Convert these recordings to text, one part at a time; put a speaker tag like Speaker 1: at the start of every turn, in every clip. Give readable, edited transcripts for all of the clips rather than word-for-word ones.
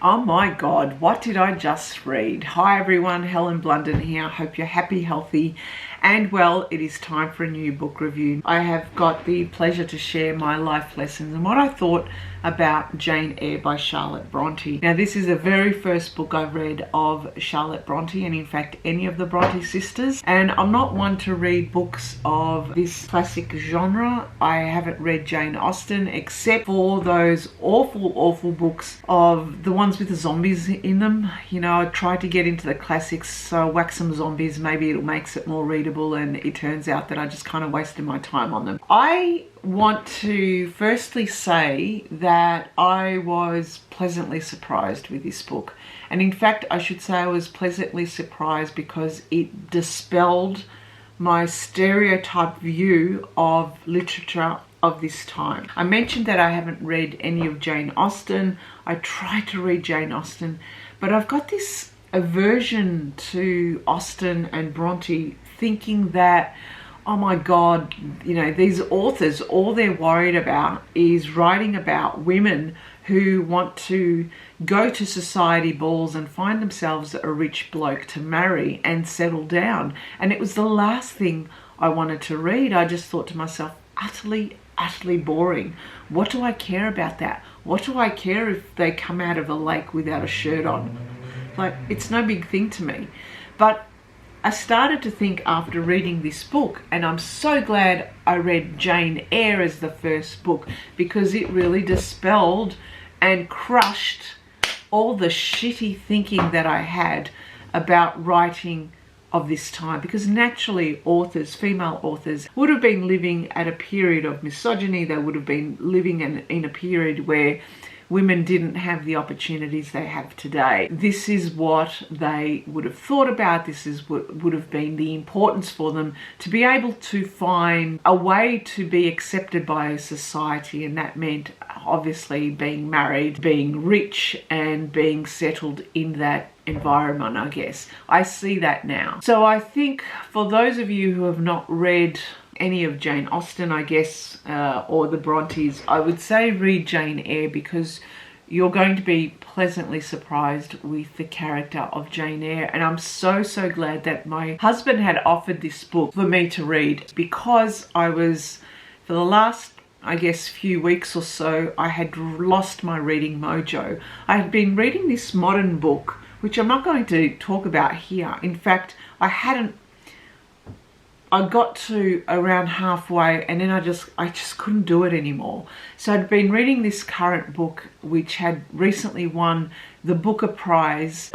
Speaker 1: Oh my God, what did I just read? Hi everyone, Helen Blunden here. I hope you're happy, healthy, and well. It is time for a new book review. I have got the pleasure to share my life lessons and what I thought about Jane Eyre by Charlotte Bronte. Now, this is the very first book I've read of Charlotte Bronte, and in fact any of the Bronte sisters. And I'm not one to read books of this classic genre. I haven't read Jane Austen except for those awful books of the ones with the zombies in them. You know, I tried to get into the classics, so whack some zombies, maybe it makes it more readable, and it turns out that I just kind of wasted my time on them. I want to firstly say that I was pleasantly surprised with this book. And in fact, I should say I was pleasantly surprised because it dispelled my stereotype view of literature of this time. I mentioned that I haven't read any of Jane Austen. I tried to read Jane Austen, but I've got this aversion to Austen and Bronte, thinking that, oh my God, you know, these authors, all they're worried about is writing about women who want to go to society balls and find themselves a rich bloke to marry and settle down. And it was the last thing I wanted to read. I just thought to myself, utterly boring. What do I care about that? What do I care if they come out of a lake without a shirt on? Like, it's no big thing to me. But I started to think after reading this book, and I'm so glad I read Jane Eyre as the first book, because it really dispelled and crushed all the shitty thinking that I had about writing of this time. Because naturally authors, female authors, would have been living at a period of misogyny. They would have been living in a period where women didn't have the opportunities they have today. This is what they would have thought about. This is what would have been the importance for them, to be able to find a way to be accepted by society. And that meant obviously being married, being rich, and being settled in that environment, I guess. I see that now. So I think for those of you who have not read any of Jane Austen, I guess, or the Brontes, I would say read Jane Eyre, because you're going to be pleasantly surprised with the character of Jane Eyre. And I'm so glad that my husband had offered this book for me to read, because I was, for the last, I guess, few weeks or so, I had lost my reading mojo. I had been reading this modern book, which I'm not going to talk about here. In fact, I got to around halfway, and then I just couldn't do it anymore. So I'd been reading this current book, which had recently won the Booker Prize.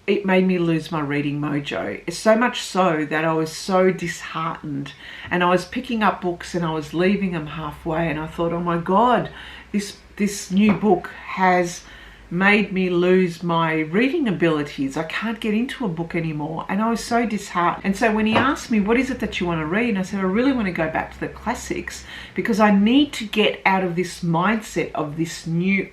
Speaker 1: It made me lose my reading mojo. So much so that I was so disheartened, and I was picking up books and I was leaving them halfway, and I thought, oh my God, this new book has made me lose my reading abilities. I can't get into a book anymore, and I was so disheartened. And so when he asked me, what is it that you want to read? And I said, I really want to go back to the classics, because I need to get out of this mindset of this new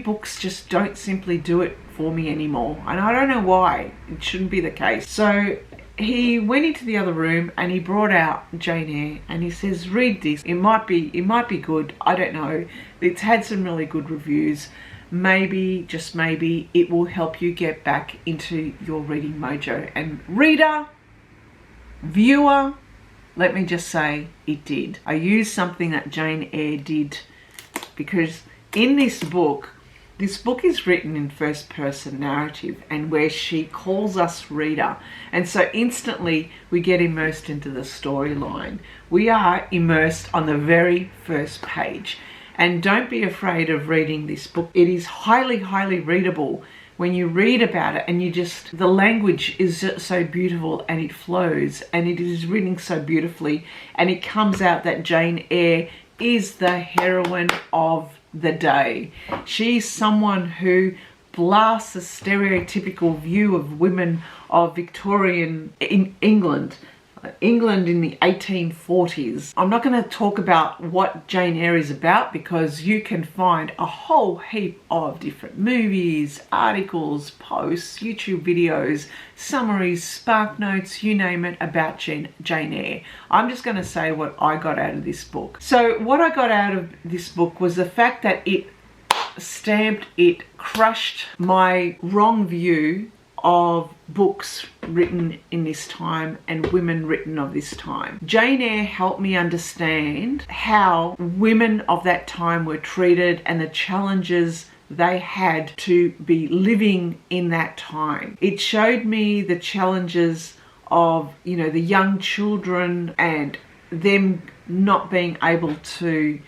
Speaker 1: books just don't simply do it for me anymore. And I don't know why. It shouldn't be the case. So he went into the other room and he brought out Jane Eyre, and he says, read this. It might be good. I don't know. It's had some really good reviews. Maybe, just maybe, it will help you get back into your reading mojo. And reader, viewer, let me just say, it did. I used something that Jane Eyre did, because in this book is written in first person narrative, and where she calls us reader. And so instantly we get immersed into the storyline. We are immersed on the very first page. And don't be afraid of reading this book. It is highly readable when you read about it, and the language is just so beautiful, and it flows, and it is written so beautifully, and it comes out that Jane Eyre is the heroine of the day. She's someone who blasts a stereotypical view of women of Victorian England in the 1840s. I'm not going to talk about what Jane Eyre is about, because you can find a whole heap of different movies, articles, posts, YouTube videos, summaries, spark notes, you name it, about Jane Eyre. I'm just going to say what I got out of this book. So what I got out of this book was the fact that it stamped, it crushed my wrong view of books written in this time and women written of this time. Jane Eyre helped me understand how women of that time were treated and the challenges they had to be living in that time. It showed me the challenges of, you know, the young children and them not being able to,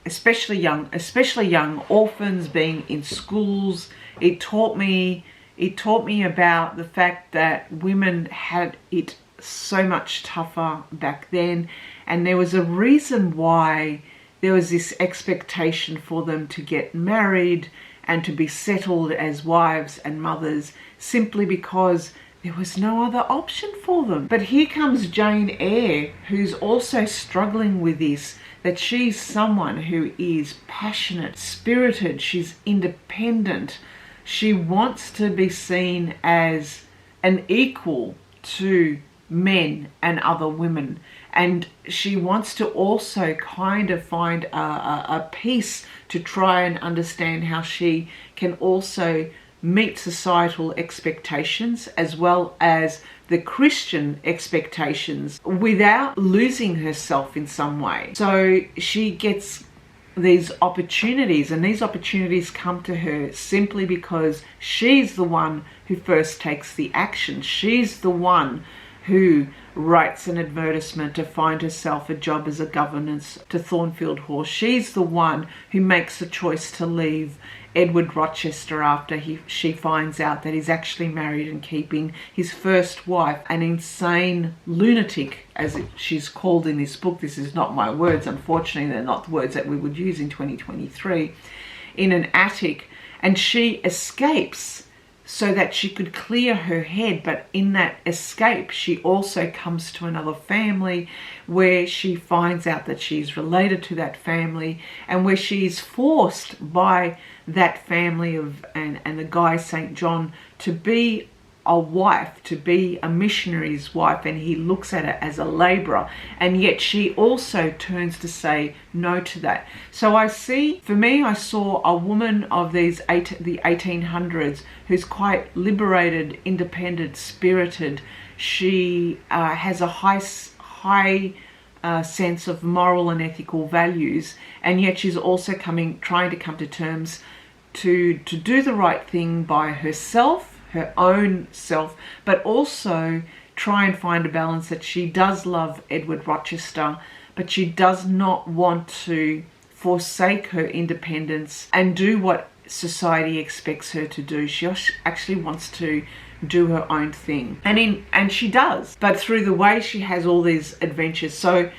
Speaker 1: especially young orphans being in schools. It taught me about the fact that women had it so much tougher back then, and there was a reason why there was this expectation for them to get married and to be settled as wives and mothers, simply because there was no other option for them. But here comes Jane Eyre, who's also struggling with this, that she's someone who is passionate, spirited, she's independent. She wants to be seen as an equal to men and other women. And she wants to also kind of find a peace to try and understand how she can also meet societal expectations as well as the Christian expectations without losing herself in some way. So she gets these opportunities, and these opportunities come to her simply because she's the one who first takes the action. She's the one who writes an advertisement to find herself a job as a governess to Thornfield Hall. She's the one who makes the choice to leave Edward Rochester after she finds out that he's actually married and keeping his first wife, an insane lunatic, as she's called in this book. This is not my words, unfortunately. They're not the words that we would use in 2023. In an attic, and she escapes so that she could clear her head. But in that escape, she also comes to another family where she finds out that she's related to that family, and where she's forced by that family and the guy St. John to be a wife, to be a missionary's wife, and he looks at her as a laborer, and yet she also turns to say no to that. So I saw a woman of the 1800s who's quite liberated, independent, spirited. She has a high sense of moral and ethical values, and yet she's also trying to come to terms to do the right thing by herself, her own self, but also try and find a balance that she does love Edward Rochester, but she does not want to forsake her independence and do what society expects her to do. She actually wants to do her own thing, and she does, but through the way she has all these adventures. So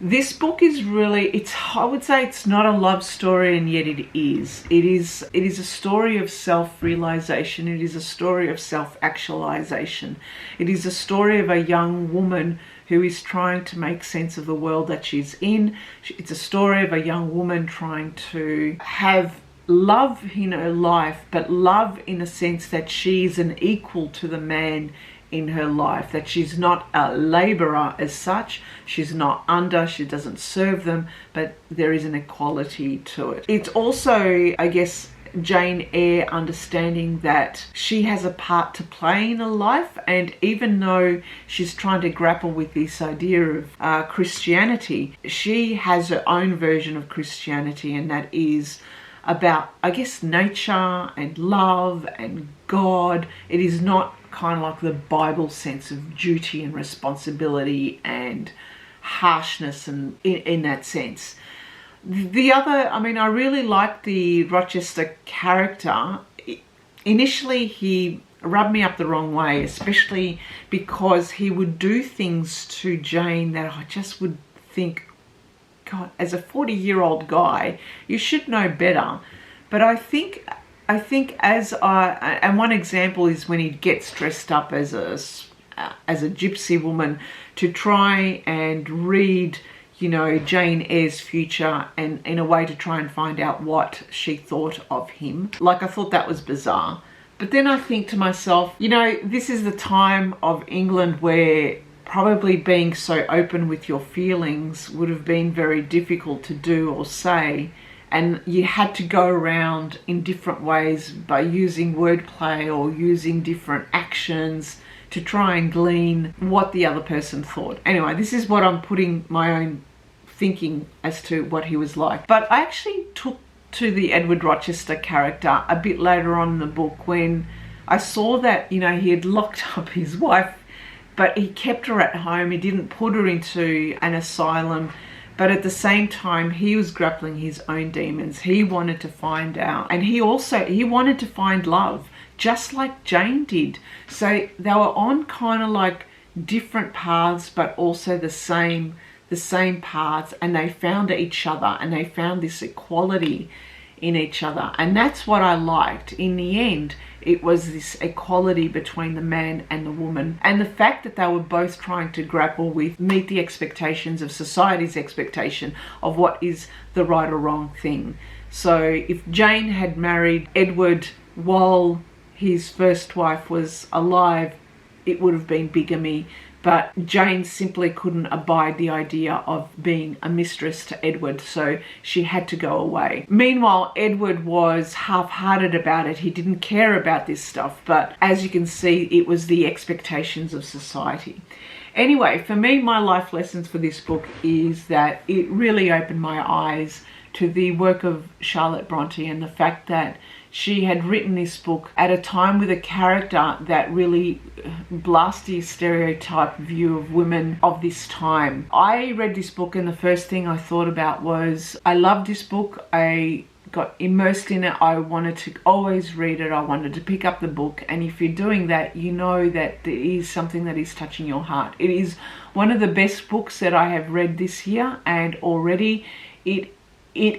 Speaker 1: this book is really, I would say it's not a love story, and yet it is. It is a story of self-realization. It is a story of self-actualization. It is a story of a young woman who is trying to make sense of the world that she's in. It's a story of a young woman trying to have love in her life, but love in a sense that she's an equal to the man in her life, that she's not a laborer as such, she's not under, she doesn't serve them, but there is an equality to it. It's also, I guess, Jane Eyre understanding that she has a part to play in her life, and even though she's trying to grapple with this idea of Christianity, she has her own version of Christianity, and that is about, I guess, nature and love and God. It is not kind of like the Bible sense of duty and responsibility and harshness, and in that sense. The other, I really like the Rochester character. Initially, he rubbed me up the wrong way, especially because he would do things to Jane that I just would think, God, as a 40-year-old guy, you should know better. But I think and one example is when he gets dressed up as a gypsy woman to try and read, Jane Eyre's future, and in a way to try and find out what she thought of him. Like, I thought that was bizarre. But then I think to myself, this is the time of England where probably being so open with your feelings would have been very difficult to do or say. and you had to go around in different ways by using wordplay or using different actions to try and glean what the other person thought. Anyway, this is what I'm putting my own thinking as to what he was like. But I actually took to the Edward Rochester character a bit later on in the book when I saw that, you know, he had locked up his wife, but he kept her at home. He didn't put her into an asylum. But at the same time, he was grappling his own demons. He wanted to find out. And he wanted to find love, just like Jane did. So they were on kind of like different paths, but also the same paths. And they found each other, and they found this equality in each other. And that's what I liked. In the end, it was this equality between the man and the woman, and the fact that they were both trying to grapple with, meet the expectations of society's expectation of what is the right or wrong thing. So if Jane had married Edward while his first wife was alive, it would have been bigamy. But Jane simply couldn't abide the idea of being a mistress to Edward, so she had to go away. Meanwhile, Edward was half-hearted about it. He didn't care about this stuff, but as you can see, it was the expectations of society. Anyway, for me, my life lessons for this book is that it really opened my eyes to the work of Charlotte Bronte and the fact that she had written this book at a time with a character that really blasted the stereotype view of women of this time. I read this book and the first thing I thought about was, I loved this book. I got immersed in it. I wanted to always read it. I wanted to pick up the book. And if you're doing that, you know that there is something that is touching your heart. It is one of the best books that I have read this year, and already it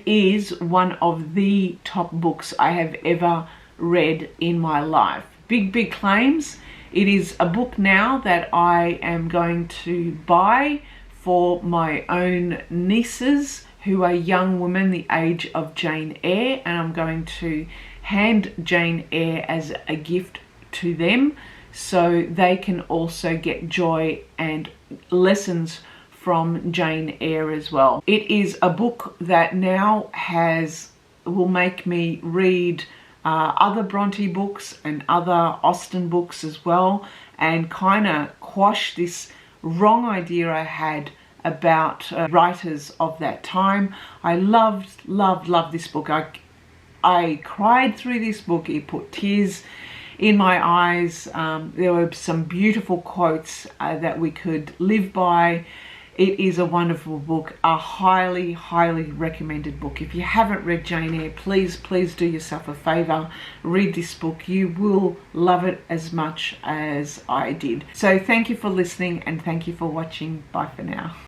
Speaker 1: is one of the top books I have ever read in my life. Big claims. It is a book now that I am going to buy for my own nieces who are young women the age of Jane Eyre, and I'm going to hand Jane Eyre as a gift to them so they can also get joy and lessons from Jane Eyre as well. It is a book that now will make me read other Bronte books and other Austen books as well, and kind of quash this wrong idea I had about writers of that time. I loved this book. I cried through this book. It put tears in my eyes. There were some beautiful quotes that we could live by. It is a wonderful book, a highly recommended book. If you haven't read Jane Eyre, please do yourself a favor, read this book. You will love it as much as I did. So thank you for listening and thank you for watching. Bye for now.